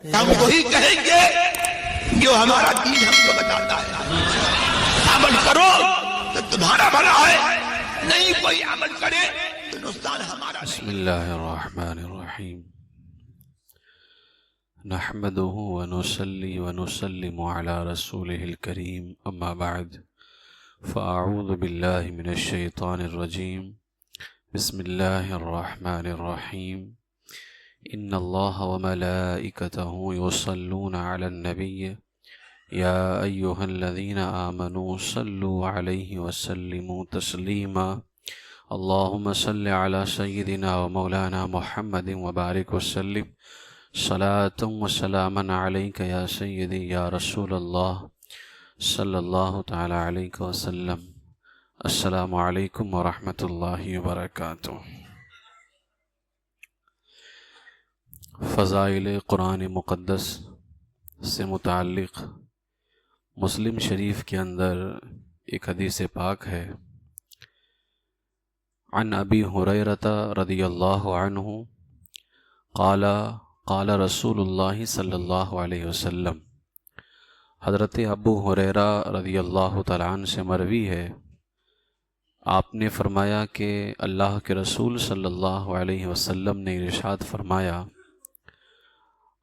ہم وہی کہیں گے جو ہمارا دین ہم کو بتاتا ہے. عمل کرو تو تمہارا بھلا ہے، نہیں کوئی عمل کرے تو نقصان ہمارا. بسم اللہ الرحمن الرحیم. نحمده ونصلي ونسلم على رسوله الكريم، اما بعد فاعوذ باللہ من الشیطان الرجیم. بسم اللہ الرحمن الرحیم. ان اللہ وملائکته یصلون علی النبی یا ایہا الذین آمنوا صلوا علیہ وسلموا تسلیما. اللہم صل علی سیدنا ومولانا محمد وبارک وسلم صلاۃ وسلاما علیک یا سیدی یا رسول اللہ صلی اللہ تعالی علیہ وسلم. السلام علیکم ورحمۃ اللہ وبرکاتہ. فضائل قرآن مقدس سے متعلق مسلم شریف کے اندر ایک حدیث پاک ہے. عن ابی ہریرہ رضی اللہ عنہ قال قال رسول اللہ صلی اللہ علیہ وسلم. حضرت ابو ہریرہ رضی اللہ تعالیٰ عنہ سے مروی ہے، آپ نے فرمایا کہ اللہ کے رسول صلی اللہ علیہ وسلم نے ارشاد فرمایا: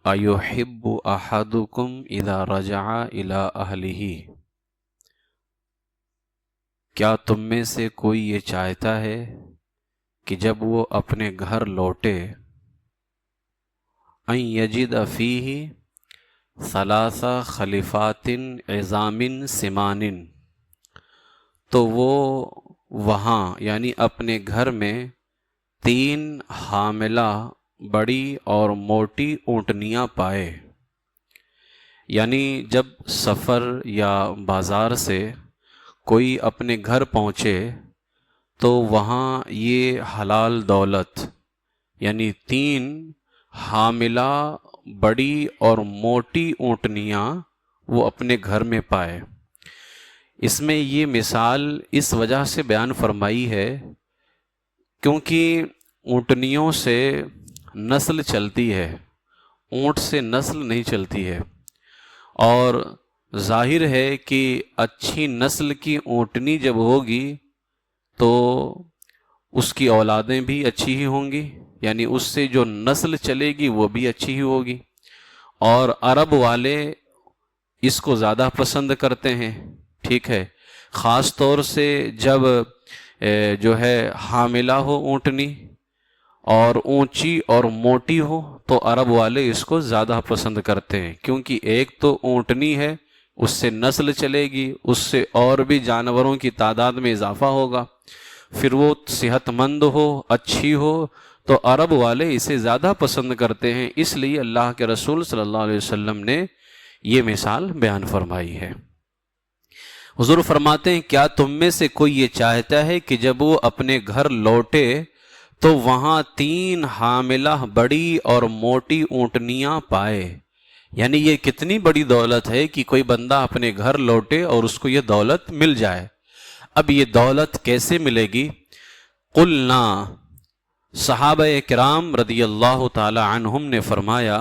اَيُحِبُّ أَحَدُكُمْ إِذَا رَجَعَ إِلَىٰ أَهْلِهِ، کیا تم میں سے کوئی یہ چاہتا ہے کہ جب وہ اپنے گھر لوٹے أَن يَجِدَ فِيهِ ثَلَاثَ خَلِفَاتٍ عِظَامٍ سِمَانٍ، تو وہ وہاں یعنی اپنے گھر میں 3 حاملہ بڑی اور موٹی اونٹنیاں پائے. یعنی جب سفر یا بازار سے کوئی اپنے گھر پہنچے تو وہاں یہ حلال دولت یعنی 3 حاملہ بڑی اور موٹی اونٹنیاں وہ اپنے گھر میں پائے. اس میں یہ مثال اس وجہ سے بیان فرمائی ہے کیونکہ اونٹنیوں سے نسل چلتی ہے، اونٹ سے نسل نہیں چلتی ہے، اور ظاہر ہے کہ اچھی نسل کی اونٹنی جب ہوگی تو اس کی اولادیں بھی اچھی ہی ہوں گی، یعنی اس سے جو نسل چلے گی وہ بھی اچھی ہی ہوگی. اور عرب والے اس کو زیادہ پسند کرتے ہیں، ٹھیک ہے، خاص طور سے جب جو ہے حاملہ ہو اونٹنی اور اونچی اور موٹی ہو تو عرب والے اس کو زیادہ پسند کرتے ہیں، کیونکہ ایک تو اونٹنی ہے، اس سے نسل چلے گی، اس سے اور بھی جانوروں کی تعداد میں اضافہ ہوگا، پھر وہ صحت مند ہو، اچھی ہو، تو عرب والے اسے زیادہ پسند کرتے ہیں. اس لیے اللہ کے رسول صلی اللہ علیہ وسلم نے یہ مثال بیان فرمائی ہے. حضور فرماتے ہیں کیا تم میں سے کوئی یہ چاہتا ہے کہ جب وہ اپنے گھر لوٹے تو وہاں 3 حاملہ بڑی اور موٹی اونٹنیاں پائے. یعنی یہ کتنی بڑی دولت ہے کہ کوئی بندہ اپنے گھر لوٹے اور اس کو یہ دولت مل جائے. اب یہ دولت کیسے ملے گی؟ قلنا، صحابہ کرام رضی اللہ تعالی عنہم نے فرمایا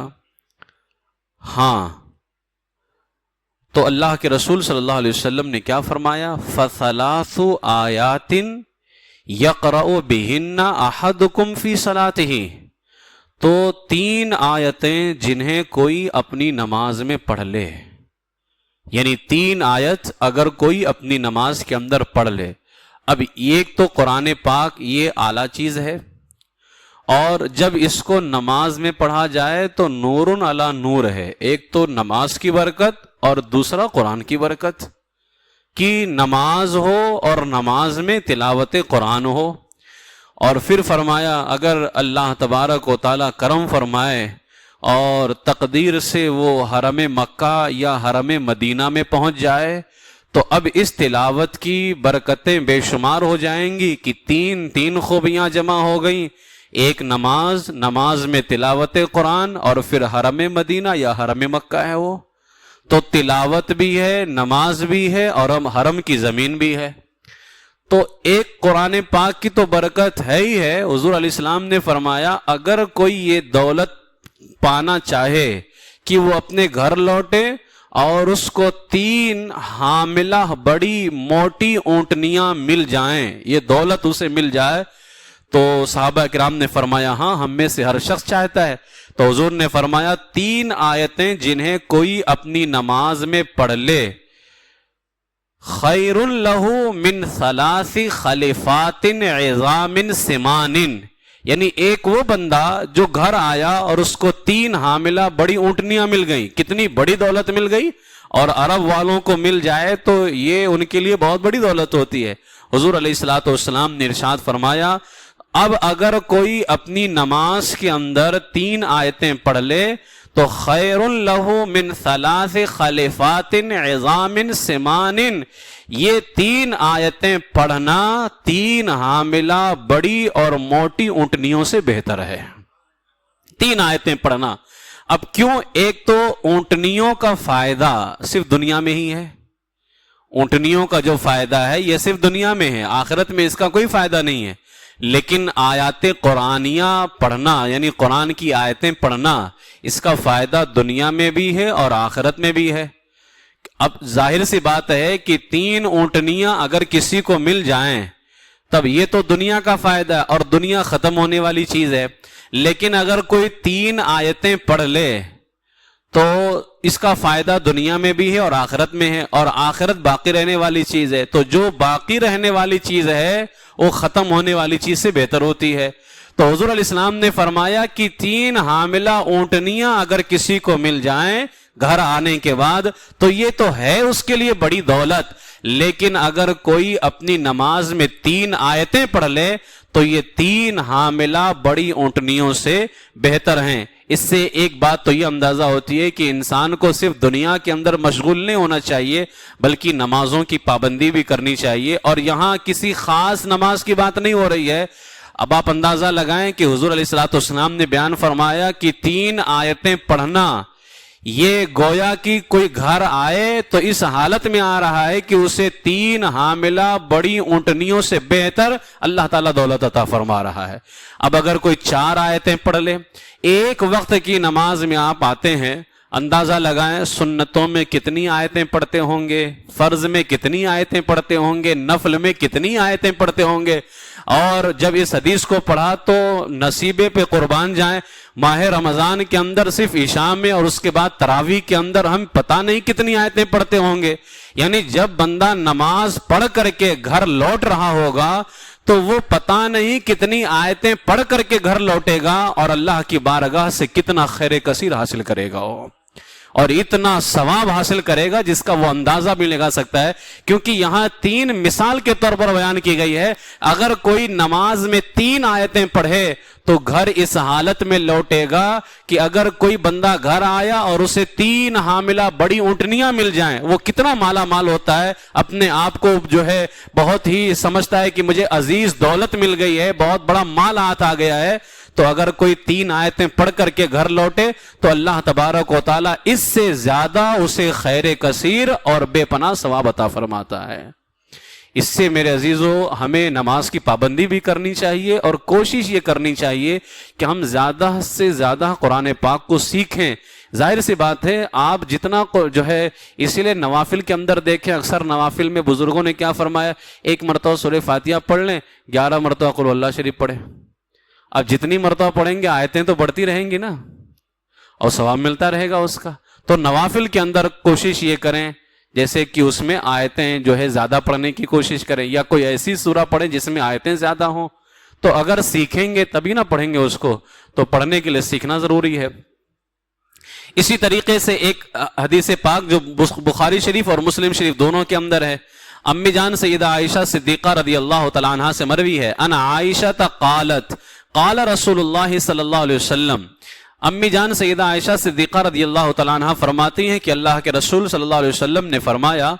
ہاں. تو اللہ کے رسول صلی اللہ علیہ وسلم نے کیا فرمایا؟ فَثَلَاثُ آیَاتٍ يَقْرَأُ بِهِنَّ أَحَدُكُمْ فِي صَلَاتِهِ، تو 3 آیتیں جنہیں کوئی اپنی نماز میں پڑھ لے، یعنی 3 آیت اگر کوئی اپنی نماز کے اندر پڑھ لے. اب ایک تو قرآن پاک یہ اعلیٰ چیز ہے، اور جب اس کو نماز میں پڑھا جائے تو نور علی نور ہے. ایک تو نماز کی برکت اور دوسرا قرآن کی برکت، کہ نماز ہو اور نماز میں تلاوت قرآن ہو. اور پھر فرمایا اگر اللہ تبارک و تعالیٰ کرم فرمائے اور تقدیر سے وہ حرم مکہ یا حرم مدینہ میں پہنچ جائے تو اب اس تلاوت کی برکتیں بے شمار ہو جائیں گی کہ 3 خوبیاں جمع ہو گئیں. ایک نماز میں تلاوت قرآن، اور پھر حرم مدینہ یا حرم مکہ ہے وہ، تو تلاوت بھی ہے، نماز بھی ہے، اور حرم کی زمین بھی ہے. تو ایک قرآن پاک کی تو برکت ہے ہی ہے. حضور علیہ السلام نے فرمایا اگر کوئی یہ دولت پانا چاہے کہ وہ اپنے گھر لوٹے اور اس کو 3 حاملہ بڑی موٹی اونٹنیاں مل جائیں، یہ دولت اسے مل جائے. تو صحابہ کرام نے فرمایا ہاں ہم میں سے ہر شخص چاہتا ہے. تو حضور نے فرمایا 3 آیتیں جنہیں کوئی اپنی نماز میں پڑھ لے، خیر لہ من 3 خلیفات عظام سمان، یعنی ایک وہ بندہ جو گھر آیا اور اس کو 3 حاملہ بڑی اونٹنیاں مل گئیں، کتنی بڑی دولت مل گئی، اور عرب والوں کو مل جائے تو یہ ان کے لیے بہت بڑی دولت ہوتی ہے. حضور علیہ الصلوۃ والسلام نے ارشاد فرمایا اب اگر کوئی اپنی نماز کے اندر 3 آیتیں پڑھ لے تو خیر لہ من 3 خلیفات عظام سمان، یہ 3 آیتیں پڑھنا 3 حاملہ بڑی اور موٹی اونٹنیوں سے بہتر ہے. 3 آیتیں پڑھنا. اب کیوں؟ ایک تو اونٹنیوں کا فائدہ صرف دنیا میں ہی ہے، اونٹنیوں کا جو فائدہ ہے یہ صرف دنیا میں ہے، آخرت میں اس کا کوئی فائدہ نہیں ہے. لیکن آیات قرآنیہ پڑھنا یعنی قرآن کی آیتیں پڑھنا، اس کا فائدہ دنیا میں بھی ہے اور آخرت میں بھی ہے. اب ظاہر سی بات ہے کہ 3 اونٹنیاں اگر کسی کو مل جائیں تب یہ تو دنیا کا فائدہ ہے اور دنیا ختم ہونے والی چیز ہے. لیکن اگر کوئی 3 آیتیں پڑھ لے تو اس کا فائدہ دنیا میں بھی ہے اور آخرت میں ہے، اور آخرت باقی رہنے والی چیز ہے. تو جو باقی رہنے والی چیز ہے وہ ختم ہونے والی چیز سے بہتر ہوتی ہے. تو حضور علیہ السلام نے فرمایا کہ 3 حاملہ اونٹنیاں اگر کسی کو مل جائیں گھر آنے کے بعد تو یہ تو ہے اس کے لیے بڑی دولت، لیکن اگر کوئی اپنی نماز میں 3 آیتیں پڑھ لے تو یہ 3 حاملہ بڑی اونٹنیوں سے بہتر ہیں. اس سے ایک بات تو یہ اندازہ ہوتی ہے کہ انسان کو صرف دنیا کے اندر مشغول نہیں ہونا چاہیے بلکہ نمازوں کی پابندی بھی کرنی چاہیے. اور یہاں کسی خاص نماز کی بات نہیں ہو رہی ہے. اب آپ اندازہ لگائیں کہ حضور علیہ الصلوۃ والسلام نے بیان فرمایا کہ 3 آیتیں پڑھنا یہ گویا کہ کوئی گھر آئے تو اس حالت میں آ رہا ہے کہ اسے 3 حاملہ بڑی اونٹنیوں سے بہتر اللہ تعالیٰ دولت عطا فرما رہا ہے. اب اگر کوئی 4 آیتیں پڑھ لے، ایک وقت کی نماز میں آپ آتے ہیں، اندازہ لگائیں سنتوں میں کتنی آیتیں پڑھتے ہوں گے، فرض میں کتنی آیتیں پڑھتے ہوں گے، نفل میں کتنی آیتیں پڑھتے ہوں گے. اور جب اس حدیث کو پڑھا تو نصیبے پہ قربان جائیں، ماہ رمضان کے اندر صرف عشاء میں اور اس کے بعد تراویح کے اندر ہم پتہ نہیں کتنی آیتیں پڑھتے ہوں گے. یعنی جب بندہ نماز پڑھ کر کے گھر لوٹ رہا ہوگا تو وہ پتہ نہیں کتنی آیتیں پڑھ کر کے گھر لوٹے گا اور اللہ کی بارگاہ سے کتنا خیر کثیر حاصل کرے گا اور اتنا ثواب حاصل کرے گا جس کا وہ اندازہ بھی لگا سکتا ہے. کیونکہ یہاں 3 مثال کے طور پر بیان کی گئی ہے. اگر کوئی نماز میں 3 آیتیں پڑھے تو گھر اس حالت میں لوٹے گا کہ اگر کوئی بندہ گھر آیا اور اسے 3 حاملہ بڑی اونٹنیاں مل جائیں، وہ کتنا مالا مال ہوتا ہے، اپنے آپ کو جو ہے بہت ہی سمجھتا ہے کہ مجھے عزیز دولت مل گئی ہے، بہت بڑا مال ہاتھ آ گیا ہے. تو اگر کوئی 3 آیتیں پڑھ کر کے گھر لوٹے تو اللہ تبارک و تعالیٰ اس سے زیادہ اسے خیر کثیر اور بے پناہ ثواب عطا فرماتا ہے. اس سے میرے عزیزو ہمیں نماز کی پابندی بھی کرنی چاہیے اور کوشش یہ کرنی چاہیے کہ ہم زیادہ سے زیادہ قرآن پاک کو سیکھیں. ظاہر سی بات ہے آپ جتنا جو ہے، اسی لیے نوافل کے اندر دیکھیں اکثر نوافل میں بزرگوں نے کیا فرمایا، 1 مرتبہ سورہ فاتحہ پڑھ لیں، 11 مرتبہ قل اللہ شریف پڑھیں. اب جتنی مرتبہ پڑھیں گے آیتیں تو بڑھتی رہیں گی نا اور ثواب ملتا رہے گا اس کا. تو نوافل کے اندر کوشش یہ کریں جیسے کہ اس میں آیتیں جو ہے زیادہ پڑھنے کی کوشش کریں، یا کوئی ایسی سورہ پڑھیں جس میں آیتیں زیادہ ہوں. تو اگر سیکھیں گے تبھی نہ پڑھیں گے اس کو، تو پڑھنے کے لیے سیکھنا ضروری ہے. اسی طریقے سے ایک حدیث پاک جو بخاری شریف اور مسلم شریف دونوں کے اندر ہے، امی جان سیدہ عائشہ صدیقہ رضی اللہ تعالیٰ عنہ سے مروی ہے، انا عائشہ قالت قال رسول اللہ صلی اللہ علیہ وسلم. امی جان سیدہ عائشہ صدیقہ رضی اللہ تعالیٰ عنہ فرماتی ہیں کہ اللہ کے رسول صلی اللہ علیہ وسلم نے فرمایا،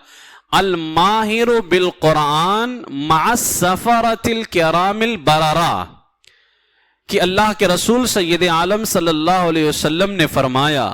الماہر بالقرآن مع السفرۃ الکرام البررہ، کہ اللہ کے رسول سید عالم صلی اللہ علیہ وسلم نے فرمایا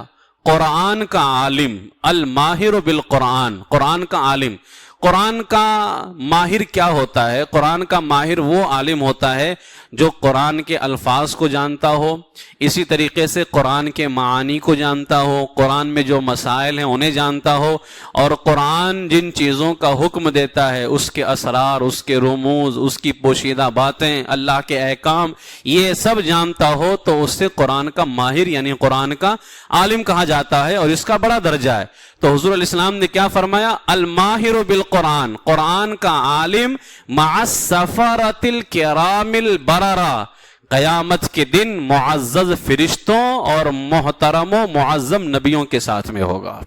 قرآن کا عالم، الماہر بالقرآن، قرآن کا عالم. قرآن کا ماہر کیا ہوتا ہے؟ قرآن کا ماہر وہ عالم ہوتا ہے جو قرآن کے الفاظ کو جانتا ہو، اسی طریقے سے قرآن کے معانی کو جانتا ہو، قرآن میں جو مسائل ہیں انہیں جانتا ہو، اور قرآن جن چیزوں کا حکم دیتا ہے اس کے اسرار، اس کے رموز، اس کی پوشیدہ باتیں، اللہ کے احکام، یہ سب جانتا ہو تو اس سے قرآن کا ماہر یعنی قرآن کا عالم کہا جاتا ہے، اور اس کا بڑا درجہ ہے۔ تو حضور علیہ السلام نے کیا فرمایا؟ الماہر بالقرآن، قرآن کا عالم مع السفرۃ الکرام البررہ، قیامت کے دن معزز فرشتوں اور محترم و معظم نبیوں کے ساتھ میں ہوگا۔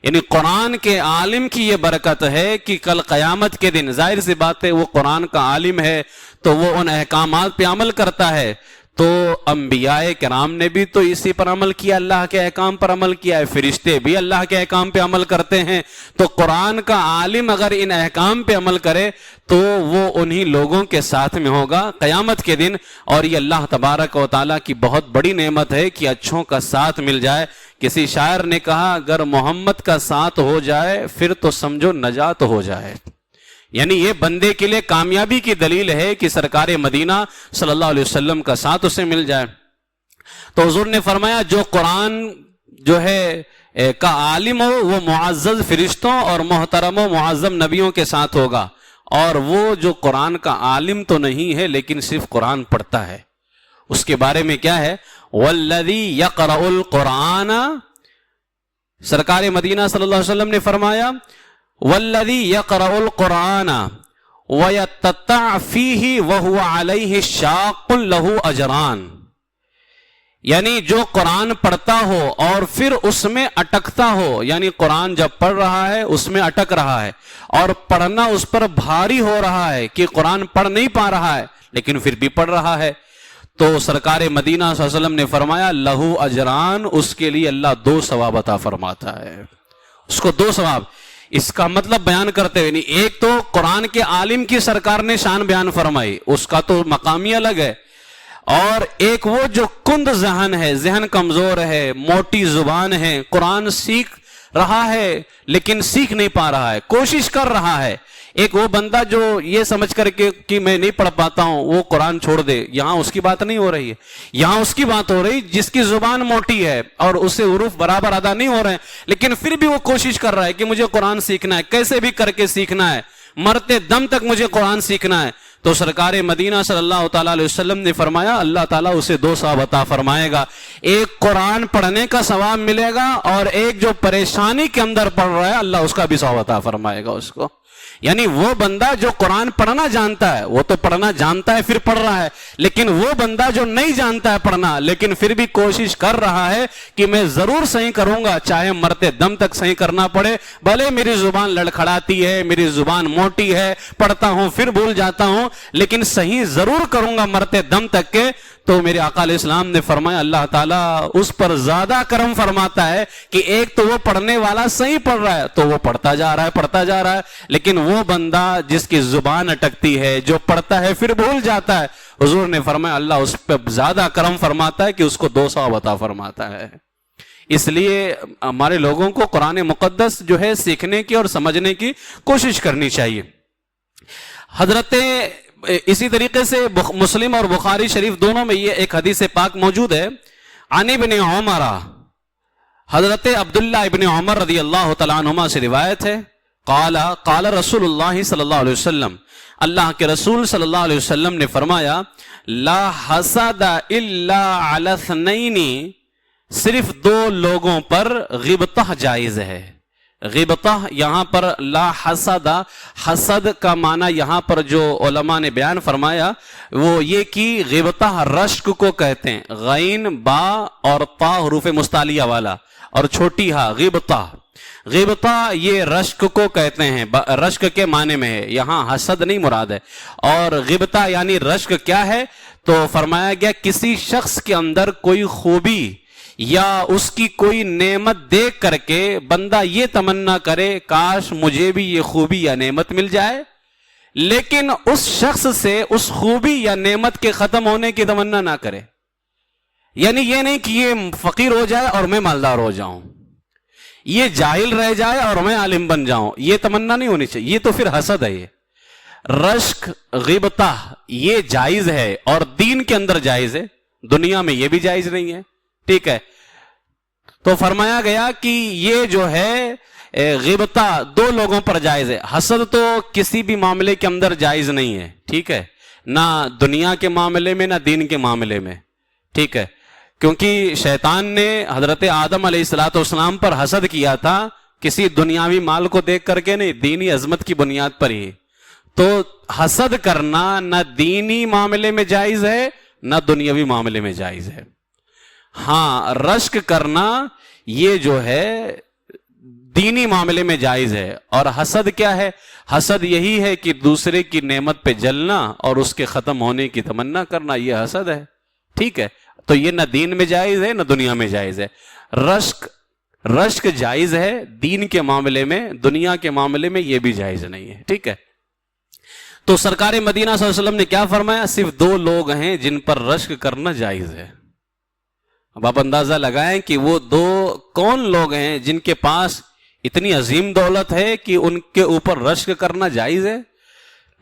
یعنی قرآن کے عالم کی یہ برکت ہے کہ کل قیامت کے دن، ظاہر سی بات ہے وہ قرآن کا عالم ہے تو وہ ان احکامات پہ عمل کرتا ہے، تو انبیاء کرام نے بھی تو اسی پر عمل کیا، اللہ کے احکام پر عمل کیا ہے، فرشتے بھی اللہ کے احکام پہ عمل کرتے ہیں، تو قرآن کا عالم اگر ان احکام پہ عمل کرے تو وہ انہی لوگوں کے ساتھ میں ہوگا قیامت کے دن۔ اور یہ اللہ تبارک و تعالیٰ کی بہت بڑی نعمت ہے کہ اچھوں کا ساتھ مل جائے۔ کسی شاعر نے کہا اگر محمد کا ساتھ ہو جائے پھر تو سمجھو نجات ہو جائے، یعنی یہ بندے کے لیے کامیابی کی دلیل ہے کہ سرکار مدینہ صلی اللہ علیہ وسلم کا ساتھ اسے مل جائے۔ تو حضور نے فرمایا جو قرآن جو ہے کا عالم ہو وہ معزز فرشتوں اور محترم و معظم نبیوں کے ساتھ ہوگا، اور وہ جو قرآن کا عالم تو نہیں ہے لیکن صرف قرآن پڑھتا ہے، اس کے بارے میں کیا ہے؟ والذی یقرأ القرآن، سرکار مدینہ صلی اللہ علیہ وسلم نے فرمایا والذی یقرأ القرآن ویتتع فیہ وہو علیہ شاق لہ اجران، یعنی جو قرآن پڑھتا ہو اور پھر اس میں اٹکتا ہو، یعنی قرآن جب پڑھ رہا ہے اس میں اٹک رہا ہے اور پڑھنا اس پر بھاری ہو رہا ہے کہ قرآن پڑھ نہیں پا رہا ہے لیکن پھر بھی پڑھ رہا ہے، تو سرکار مدینہ صلی اللہ علیہ وسلم نے فرمایا لہو اجران، اس کے لیے اللہ 2 ثواب عطا فرماتا ہے، اس کو 2 ثواب۔ اس کا مطلب بیان کرتے ہوئے نہیں، ایک تو قرآن کے عالم کی سرکار نے شان بیان فرمائی، اس کا تو مقام ہی الگ ہے، اور ایک وہ جو کند ذہن ہے، ذہن کمزور ہے، موٹی زبان ہے، قرآن سیکھ رہا ہے لیکن سیکھ نہیں پا رہا ہے، کوشش کر رہا ہے، ایک وہ بندہ جو یہ سمجھ کر کے کہ میں نہیں پڑھ پاتا ہوں وہ قرآن چھوڑ دے، یہاں اس کی بات نہیں ہو رہی ہے، یہاں اس کی بات ہو رہی جس کی زبان موٹی ہے اور اس سے حروف برابر ادا نہیں ہو رہے ہیں لیکن پھر بھی وہ کوشش کر رہا ہے کہ مجھے قرآن سیکھنا ہے، کیسے بھی کر کے سیکھنا ہے، مرتے دم تک مجھے قرآن سیکھنا ہے، تو سرکار مدینہ صلی اللہ تعالیٰ علیہ وسلم نے فرمایا اللہ تعالیٰ اسے 2 ثواب عطا فرمائے گا، ایک قرآن پڑھنے کا ثواب ملے گا اور ایک جو پریشانی کے اندر پڑھ رہا ہے اللہ اس کا بھی ثواب عطا فرمائے گا اس کو۔ یعنی وہ بندہ جو قرآن پڑھنا جانتا ہے وہ تو پڑھنا جانتا ہے پھر پڑھ رہا ہے، لیکن وہ بندہ جو نہیں جانتا ہے پڑھنا لیکن پھر بھی کوشش کر رہا ہے کہ میں ضرور صحیح کروں گا، چاہے مرتے دم تک صحیح کرنا پڑے، بھلے میری زبان لڑکھڑاتی ہے، میری زبان موٹی ہے، پڑھتا ہوں پھر بھول جاتا ہوں لیکن صحیح ضرور کروں گا مرتے دم تک کے، تو میرے آقا علیہ السلام نے فرمایا اللہ تعالیٰ اس پر زیادہ کرم فرماتا ہے کہ ایک تو وہ پڑھنے والا صحیح پڑھ رہا ہے تو وہ پڑھتا جا رہا ہے لیکن وہ بندہ جس کی زبان اٹکتی ہے، جو پڑھتا ہے پھر بھول جاتا ہے، حضور نے فرمایا اللہ اس پہ زیادہ کرم فرماتا ہے کہ اس کو 2 ثواب عطا فرماتا ہے۔ اس لیے ہمارے لوگوں کو قرآن مقدس جو ہے سیکھنے کی اور سمجھنے کی کوشش کرنی چاہیے۔ حضرت اسی طریقے سے مسلم اور بخاری شریف دونوں میں یہ ایک حدیث پاک موجود ہے، عن ابن عمر، حضرت عبداللہ ابن عمر رضی اللہ تعالیٰ عنہما سے روایت ہے، قال رسول اللہ صلی اللہ علیہ وسلم، اللہ کے رسول صلی اللہ علیہ وسلم نے فرمایا لا حسد الا علی اثنین، صرف 2 لوگوں پر غیبتہ جائز ہے۔ غیبتہ یہاں پر لا حسد، حسد کا معنی یہاں پر جو علماء نے بیان فرمایا وہ یہ کہ غیبتہ رشک کو کہتے ہیں، غین با اور تا حروف مستعلیہ والا اور چھوٹی ہا، غیبتہ یہ رشک کو کہتے ہیں، رشک کے معنی میں ہے، یہاں حسد نہیں مراد ہے۔ اور غیبتہ یعنی رشک کیا ہے تو فرمایا گیا کسی شخص کے اندر کوئی خوبی یا اس کی کوئی نعمت دیکھ کر کے بندہ یہ تمنا کرے کاش مجھے بھی یہ خوبی یا نعمت مل جائے، لیکن اس شخص سے اس خوبی یا نعمت کے ختم ہونے کی تمنا نہ کرے، یعنی یہ نہیں کہ یہ فقیر ہو جائے اور میں مالدار ہو جاؤں، یہ جاہل رہ جائے اور میں عالم بن جاؤں، یہ تمنا نہیں ہونی چاہیے، یہ تو پھر حسد ہے۔ یہ رشک غیبتہ یہ جائز ہے اور دین کے اندر جائز ہے، دنیا میں یہ بھی جائز نہیں ہے، ٹھیک ہے۔ تو فرمایا گیا کہ یہ جو ہے غیبتہ دو لوگوں پر جائز ہے، حسد تو کسی بھی معاملے کے اندر جائز نہیں ہے، ٹھیک ہے، نہ دنیا کے معاملے میں نہ دین کے معاملے میں، ٹھیک ہے، کیونکہ شیطان نے حضرت آدم علیہ الصلوۃ والسلام پر حسد کیا تھا، کسی دنیاوی مال کو دیکھ کر کے نہیں، دینی عظمت کی بنیاد پر ہی۔ تو حسد کرنا نہ دینی معاملے میں جائز ہے نہ دنیاوی معاملے میں جائز ہے۔ ہاں رشک کرنا یہ جو ہے دینی معاملے میں جائز ہے۔ اور حسد کیا ہے؟ حسد یہی ہے کہ دوسرے کی نعمت پہ جلنا اور اس کے ختم ہونے کی تمنا کرنا، یہ حسد ہے، ٹھیک ہے۔ تو یہ نہ دین میں جائز ہے نہ دنیا میں جائز ہے۔ رشک جائز ہے دین کے معاملے میں، دنیا کے معاملے میں یہ بھی جائز نہیں ہے، ٹھیک ہے۔ تو سرکار مدینہ صلی اللہ علیہ وسلم نے کیا فرمایا؟ صرف دو لوگ ہیں جن پر رشک کرنا جائز ہے۔ اب آپ اندازہ لگائیں کہ وہ دو کون لوگ ہیں جن کے پاس اتنی عظیم دولت ہے کہ ان کے اوپر رشک کرنا جائز ہے۔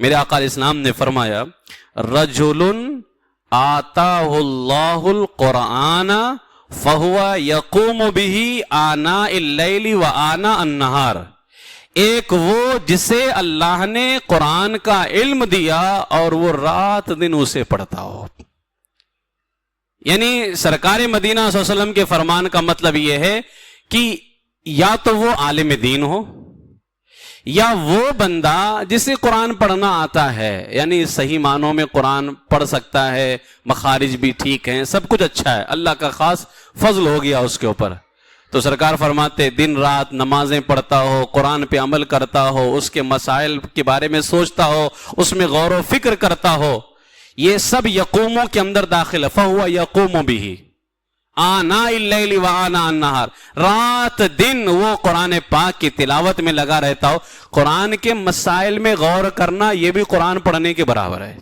میرے آقا علیہ السلام نے فرمایا رجل آتاہ اللہ القرآن فہو یقوم بہ آناء اللیل و آناء النہار، ایک وہ جسے اللہ نے قرآن کا علم دیا اور وہ رات دن اسے پڑھتا ہو۔ یعنی سرکار مدینہ صلی اللہ علیہ وسلم کے فرمان کا مطلب یہ ہے کہ یا تو وہ عالم دین ہو یا وہ بندہ جسے قرآن پڑھنا آتا ہے، یعنی صحیح معنوں میں قرآن پڑھ سکتا ہے، مخارج بھی ٹھیک ہیں، سب کچھ اچھا ہے، اللہ کا خاص فضل ہو گیا اس کے اوپر۔ تو سرکار فرماتے دن رات نمازیں پڑھتا ہو، قرآن پہ عمل کرتا ہو، اس کے مسائل کے بارے میں سوچتا ہو، اس میں غور و فکر کرتا ہو، یہ سب یقوموں کے اندر داخل ہے۔ فہو یقوم بہ آناء اللیل و آناء النہار، رات دن وہ قرآن پاک کی تلاوت میں لگا رہتا ہو۔ قرآن کے مسائل میں غور کرنا یہ بھی قرآن پڑھنے کے برابر ہے۔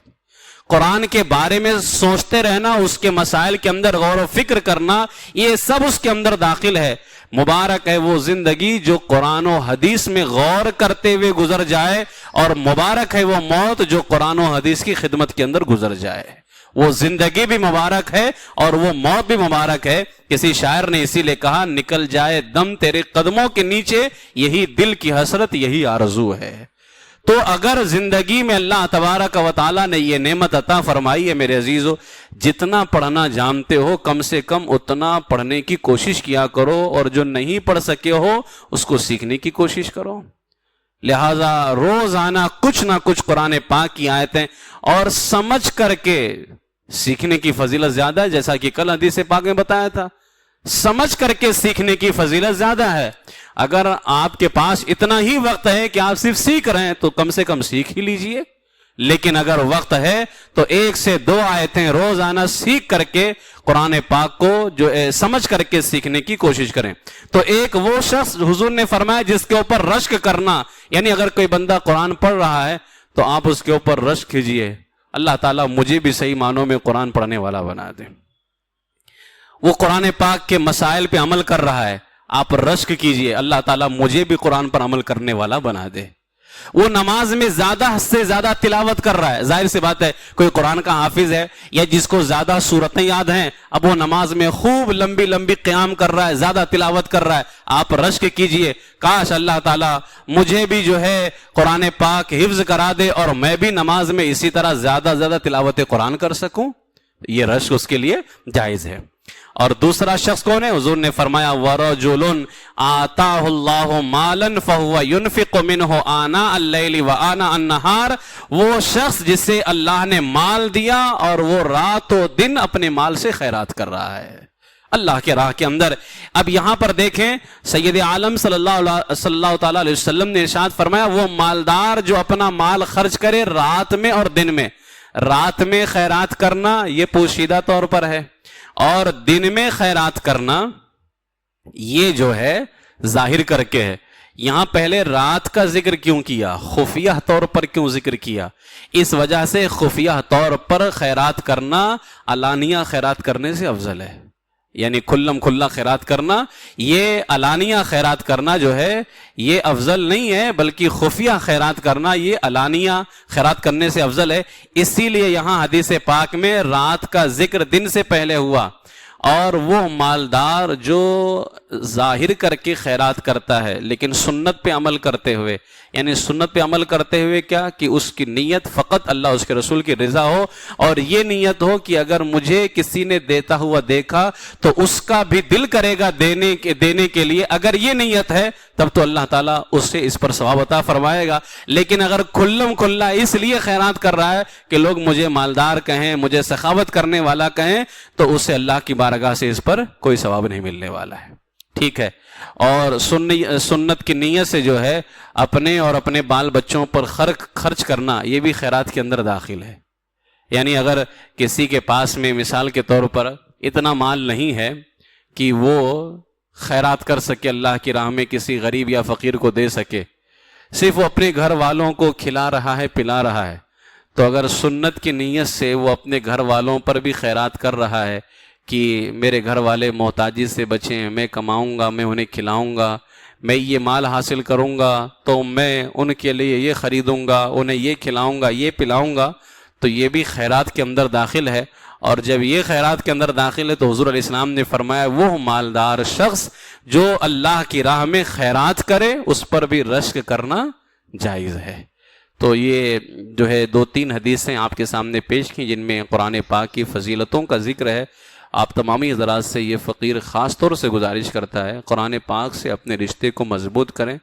قرآن کے بارے میں سوچتے رہنا، اس کے مسائل کے اندر غور و فکر کرنا، یہ سب اس کے اندر داخل ہے۔ مبارک ہے وہ زندگی جو قرآن و حدیث میں غور کرتے ہوئے گزر جائے، اور مبارک ہے وہ موت جو قرآن و حدیث کی خدمت کے اندر گزر جائے۔ وہ زندگی بھی مبارک ہے اور وہ موت بھی مبارک ہے۔ کسی شاعر نے اسی لیے کہا نکل جائے دم تیرے قدموں کے نیچے، یہی دل کی حسرت یہی آرزو ہے۔ تو اگر زندگی میں اللہ تبارک و تعالیٰ نے یہ نعمت عطا فرمائی ہے میرے عزیزو، جتنا پڑھنا جانتے ہو کم سے کم اتنا پڑھنے کی کوشش کیا کرو، اور جو نہیں پڑھ سکے ہو اس کو سیکھنے کی کوشش کرو۔ لہذا روزانہ کچھ نہ کچھ قرآن پاک کی آیتیں اور سمجھ کر کے سیکھنے کی فضیلت زیادہ ہے، جیسا کہ کل حدیث پاک میں بتایا تھا، سمجھ کر کے سیکھنے کی فضیلت زیادہ ہے۔ اگر آپ کے پاس اتنا ہی وقت ہے کہ آپ صرف سیکھ رہے ہیں تو کم سے کم سیکھ ہی لیجئے، لیکن اگر وقت ہے تو 1 سے 2 آیتیں روزانہ سیکھ کر کے قرآن پاک کو جو سمجھ کر کے سیکھنے کی کوشش کریں۔ تو ایک وہ شخص حضور نے فرمایا جس کے اوپر رشک کرنا، یعنی اگر کوئی بندہ قرآن پڑھ رہا ہے تو آپ اس کے اوپر رشک کیجئے، اللہ تعالیٰ مجھے بھی صحیح معنوں میں قرآن پڑھنے والا بنا دے۔ وہ قرآن پاک کے مسائل پہ عمل کر رہا ہے، آپ رشک کیجئے، اللہ تعالیٰ مجھے بھی قرآن پر عمل کرنے والا بنا دے۔ وہ نماز میں زیادہ سے زیادہ تلاوت کر رہا ہے، ظاہر سی بات ہے کوئی قرآن کا حافظ ہے یا جس کو زیادہ سورتیں یاد ہیں، اب وہ نماز میں خوب لمبی لمبی قیام کر رہا ہے، زیادہ تلاوت کر رہا ہے، آپ رشک کیجئے کاش اللہ تعالیٰ مجھے بھی جو ہے قرآن پاک حفظ کرا دے اور میں بھی نماز میں اسی طرح زیادہ زیادہ تلاوت قرآن کر سکوں، یہ رشک اس کے لیے جائز ہے۔ اور دوسرا شخص کون ہے؟ حضور نے فرمایا وَرَجُلٌ آتَاهُ اللَّهُ مَالًا فَهُوَ يُنْفِقُ مِنْهُ آنَاءَ اللَّيْلِ وَآنَاءَ النَّهَارِ، وہ شخص جسے اللہ نے مال دیا اور وہ رات و دن اپنے مال سے خیرات کر رہا ہے اللہ کے راہ کے اندر۔ اب یہاں پر دیکھیں سید عالم صلی اللہ تعالیٰ علیہ وسلم نے ارشاد فرمایا وہ مالدار جو اپنا مال خرچ کرے رات میں اور دن میں، رات میں خیرات کرنا یہ پوشیدہ طور پر ہے، اور دن میں خیرات کرنا یہ جو ہے ظاہر کر کے ہے۔ یہاں پہلے رات کا ذکر کیوں کیا؟ خفیہ طور پر کیوں ذکر کیا؟ اس وجہ سے خفیہ طور پر خیرات کرنا علانیہ خیرات کرنے سے افضل ہے۔ یعنی کھلم کھلا خیرات کرنا، یہ علانیہ خیرات کرنا جو ہے یہ افضل نہیں ہے، بلکہ خفیہ خیرات کرنا یہ علانیہ خیرات کرنے سے افضل ہے۔ اسی لیے یہاں حدیث پاک میں رات کا ذکر دن سے پہلے ہوا، اور وہ مالدار جو ظاہر کر کے خیرات کرتا ہے لیکن سنت پہ عمل کرتے ہوئے، یعنی سنت پہ عمل کرتے ہوئے کیا کہ اس کی نیت فقط اللہ اس کے رسول کی رضا ہو، اور یہ نیت ہو کہ اگر مجھے کسی نے دیتا ہوا دیکھا تو اس کا بھی دل کرے گا دینے کے لیے، اگر یہ نیت ہے تب تو اللہ تعالیٰ اس سے اس پر ثواب عطا فرمائے گا۔ لیکن اگر کھلم کھلا اس لیے خیرات کر رہا ہے کہ لوگ مجھے مالدار کہیں، مجھے سخاوت کرنے والا کہیں، تو اسے اللہ کی بارگاہ سے اس پر کوئی ثواب نہیں ملنے والا ہے، ٹھیک ہے۔ اور سنت کی نیت سے جو ہے اپنے اور اپنے بال بچوں پر خرچ کرنا یہ بھی خیرات کے اندر داخل ہے۔ یعنی اگر کسی کے پاس میں مثال کے طور پر اتنا مال نہیں ہے کہ وہ خیرات کر سکے، اللہ کی راہ میں کسی غریب یا فقیر کو دے سکے، صرف وہ اپنے گھر والوں کو کھلا رہا ہے، پلا رہا ہے، تو اگر سنت کی نیت سے وہ اپنے گھر والوں پر بھی خیرات کر رہا ہے کہ میرے گھر والے محتاجی سے بچیں، میں کماؤں گا، میں انہیں کھلاؤں گا، میں یہ مال حاصل کروں گا تو میں ان کے لیے یہ خریدوں گا، انہیں یہ کھلاؤں گا، یہ پلاؤں گا، تو یہ بھی خیرات کے اندر داخل ہے۔ اور جب یہ خیرات کے اندر داخل ہے تو حضور علیہ السلام نے فرمایا وہ مالدار شخص جو اللہ کی راہ میں خیرات کرے اس پر بھی رشک کرنا جائز ہے۔ تو یہ جو ہے 2-3 حدیثیں آپ کے سامنے پیش کی جن میں قرآن پاک کی فضیلتوں کا ذکر ہے۔ آپ تمامی حضرات سے یہ فقیر خاص طور سے گزارش کرتا ہے قرآن پاک سے اپنے رشتے کو مضبوط کریں،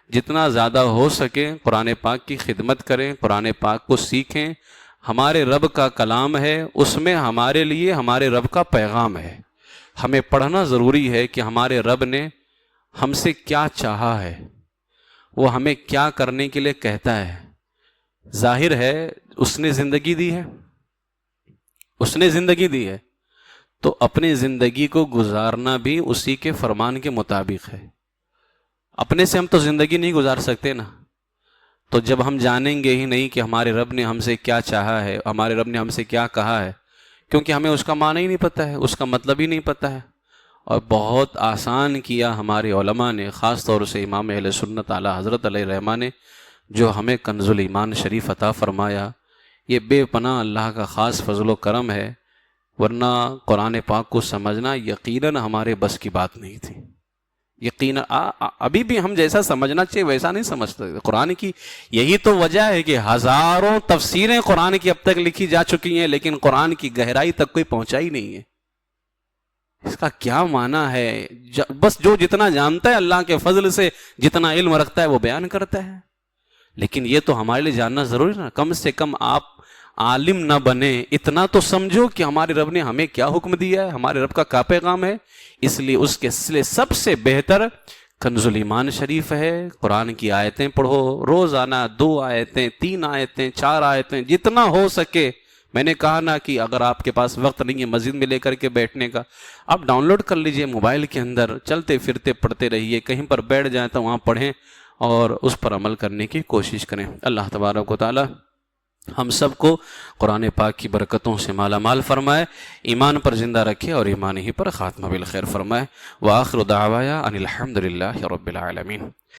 جتنا زیادہ ہو سکے قرآن پاک کی خدمت کریں، قرآن پاک کو سیکھیں۔ ہمارے رب کا کلام ہے، اس میں ہمارے لیے ہمارے رب کا پیغام ہے۔ ہمیں پڑھنا ضروری ہے کہ ہمارے رب نے ہم سے کیا چاہا ہے، وہ ہمیں کیا کرنے کے لیے کہتا ہے۔ ظاہر ہے اس نے زندگی دی ہے، اس نے زندگی دی ہے تو اپنی زندگی کو گزارنا بھی اسی کے فرمان کے مطابق ہے۔ اپنے سے ہم تو زندگی نہیں گزار سکتے نا، تو جب ہم جانیں گے ہی نہیں کہ ہمارے رب نے ہم سے کیا چاہا ہے، ہمارے رب نے ہم سے کیا کہا ہے، کیونکہ ہمیں اس کا معنی ہی نہیں پتہ ہے، اس کا مطلب ہی نہیں پتہ ہے۔ اور بہت آسان کیا ہمارے علماء نے، خاص طور سے امام اہل سنت اعلیٰ حضرت علیہ الرحمہ نے، جو ہمیں کنز الایمان شریف عطا فرمایا۔ یہ بے پناہ اللہ کا خاص فضل و کرم ہے، ورنہ قرآن پاک کو سمجھنا یقیناً ہمارے بس کی بات نہیں تھی۔ یقیناً ابھی بھی ہم جیسا سمجھنا چاہیے ویسا نہیں سمجھتے۔ قرآن کی یہی تو وجہ ہے کہ ہزاروں تفسیریں قرآن کی اب تک لکھی جا چکی ہیں، لیکن قرآن کی گہرائی تک کوئی پہنچا ہی نہیں ہے۔ اس کا کیا معنی ہے؟ بس جو جتنا جانتا ہے اللہ کے فضل سے، جتنا علم رکھتا ہے وہ بیان کرتا ہے، لیکن یہ تو ہمارے لیے جاننا ضروری نا۔ کم سے کم آپ عالم نہ بنے، اتنا تو سمجھو کہ ہمارے رب نے ہمیں کیا حکم دیا ہے، ہمارے رب کا کیا پیغام ہے۔ اس لیے اس کے لیے سب سے بہتر کنز الایمان شریف ہے۔ قرآن کی آیتیں پڑھو، روزانہ 2 آیتیں، 3 آیتیں، 4 آیتیں، جتنا ہو سکے۔ میں نے کہا نا کہ اگر آپ کے پاس وقت نہیں ہے مسجد میں لے کر کے بیٹھنے کا، آپ ڈاؤن لوڈ کر لیجئے موبائل کے اندر، چلتے پھرتے پڑھتے رہیے، کہیں پر بیٹھ جائیں تو وہاں پڑھیں اور اس پر عمل کرنے کی کوشش کریں۔ اللہ تبارک و تعالی ہم سب کو قرآن پاک کی برکتوں سے مالا مال فرمائے، ایمان پر زندہ رکھے اور ایمان ہی پر خاتمہ بالخیر فرمائے۔ وآخر دعوایا ان الحمد للہ رب العالمین۔